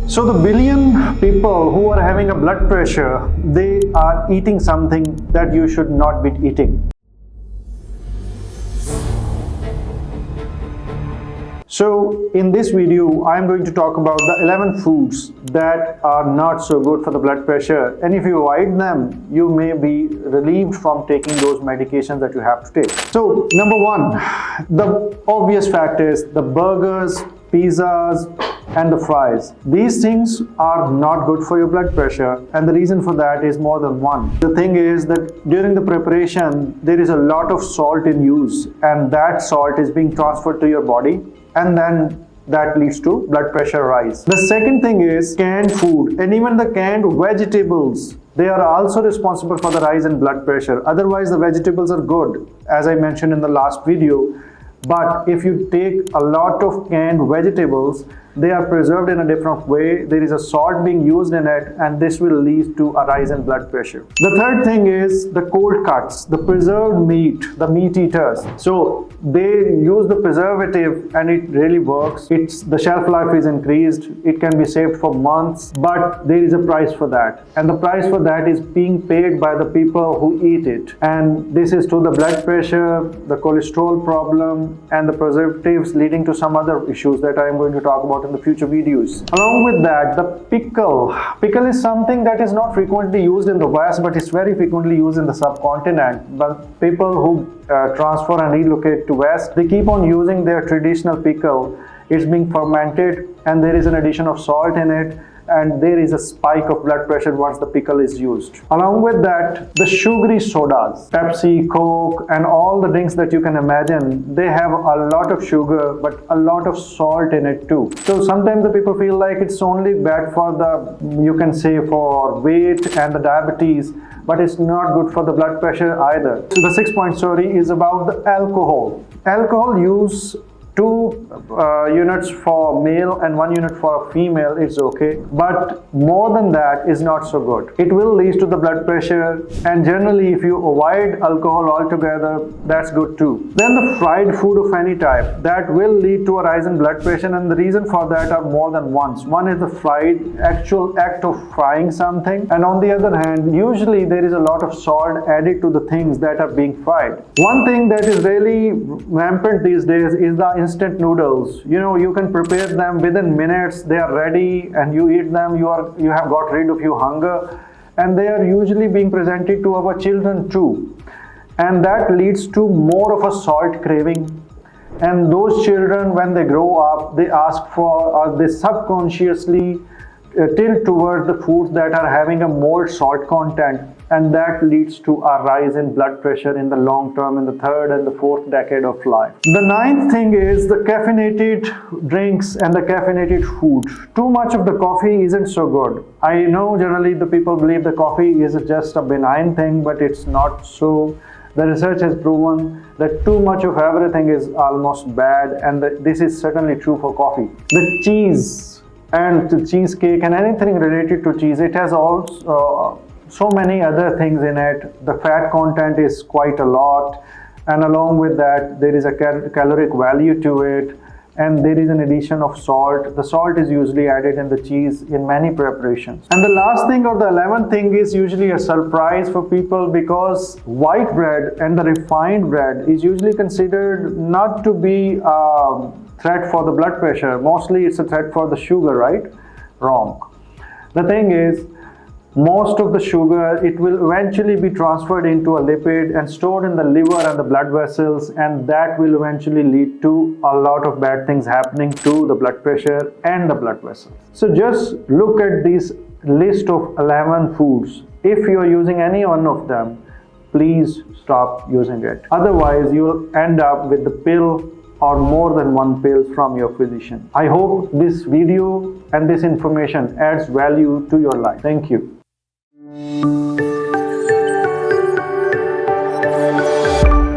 So the billion people who are having a blood pressure, they are eating something that you should not be eating. So in this video, I am going to talk about the 11 foods that are not so good for the blood pressure, and if you avoid them, you may be relieved from taking those medications that you have to take. So number one, the obvious fact is the burgers, pizzas, and the fries. These things are not good for your blood pressure, and the reason for that is more than one. The thing is that during the preparation, there is a lot of salt in use, and that salt is being transferred to your body, and then that leads to blood pressure rise. The second thing is canned food, and even the canned vegetables, they are also responsible for the rise in blood pressure. Otherwise, the vegetables are good, as I mentioned in the last video. But if you take a lot of canned vegetables, they are preserved in a different way. There is a salt being used in it, and this will lead to a rise in blood pressure. The third thing is the cold cuts, the preserved meat, the meat eaters. So they use the preservative and it really works. The shelf life is increased. It can be saved for months, but there is a price for that. And the price for that is being paid by the people who eat it. And this is to the blood pressure, the cholesterol problem, and the preservatives leading to some other issues that I am going to talk about in the future videos. Along with that, the pickle. Pickle is something that is not frequently used in the West, but it's very frequently used in the subcontinent. But people who transfer and relocate to West, they keep on using their traditional pickle. It's being fermented, and there is an addition of salt in it, and there is a spike of blood pressure once the pickle is used. Along with that, the sugary sodas, Pepsi, Coke, and all the drinks that you can imagine, they have a lot of sugar but a lot of salt in it too. So sometimes the people feel like it's only bad for the, you can say, for weight and the diabetes, but it's not good for the blood pressure either. So the 6-point story is about the alcohol. Alcohol use, 2 units for male and 1 unit for a female is okay, but more than that is not so good. It will lead to the blood pressure, and generally if you avoid alcohol altogether, that's good too. Then the fried food of any type, that will lead to a rise in blood pressure, and the reason for that are more than one. One is the fried, actual act of frying something, and on the other hand, usually there is a lot of salt added to the things that are being fried. One thing that is really rampant these days is the instant noodles. You know, you can prepare them within minutes, they are ready, and you eat them, you have got rid of your hunger, and they are usually being presented to our children too, and that leads to more of a salt craving. And those children, when they grow up, they ask for, or they subconsciously tilt towards the foods that are having a more salt content, and that leads to a rise in blood pressure in the long term, in the 3rd and the 4th decade of life. The 9th thing is the caffeinated drinks and the caffeinated food. Too much of the coffee isn't so good. I know generally the people believe the coffee is just a benign thing, but it's not so. The research has proven that too much of everything is almost bad, and this is certainly true for coffee. The cheese and the cheesecake and anything related to cheese, it has also so many other things in it. The fat content is quite a lot, and along with that there is a caloric value to it, and there is an addition of salt. The salt is usually added in the cheese in many preparations. And the last thing, or the 11th thing, is usually a surprise for people, because white bread and the refined bread is usually considered not to be a threat for the blood pressure. Mostly it's a threat for the sugar, right? Wrong. The thing is, most of the sugar, it will eventually be transferred into a lipid and stored in the liver and the blood vessels, and that will eventually lead to a lot of bad things happening to the blood pressure and the blood vessels. So just look at this list of 11 foods. If you are using any one of them, please stop using it. Otherwise, you will end up with the pill or more than one pill from your physician. I hope this video and this information adds value to your life. Thank you.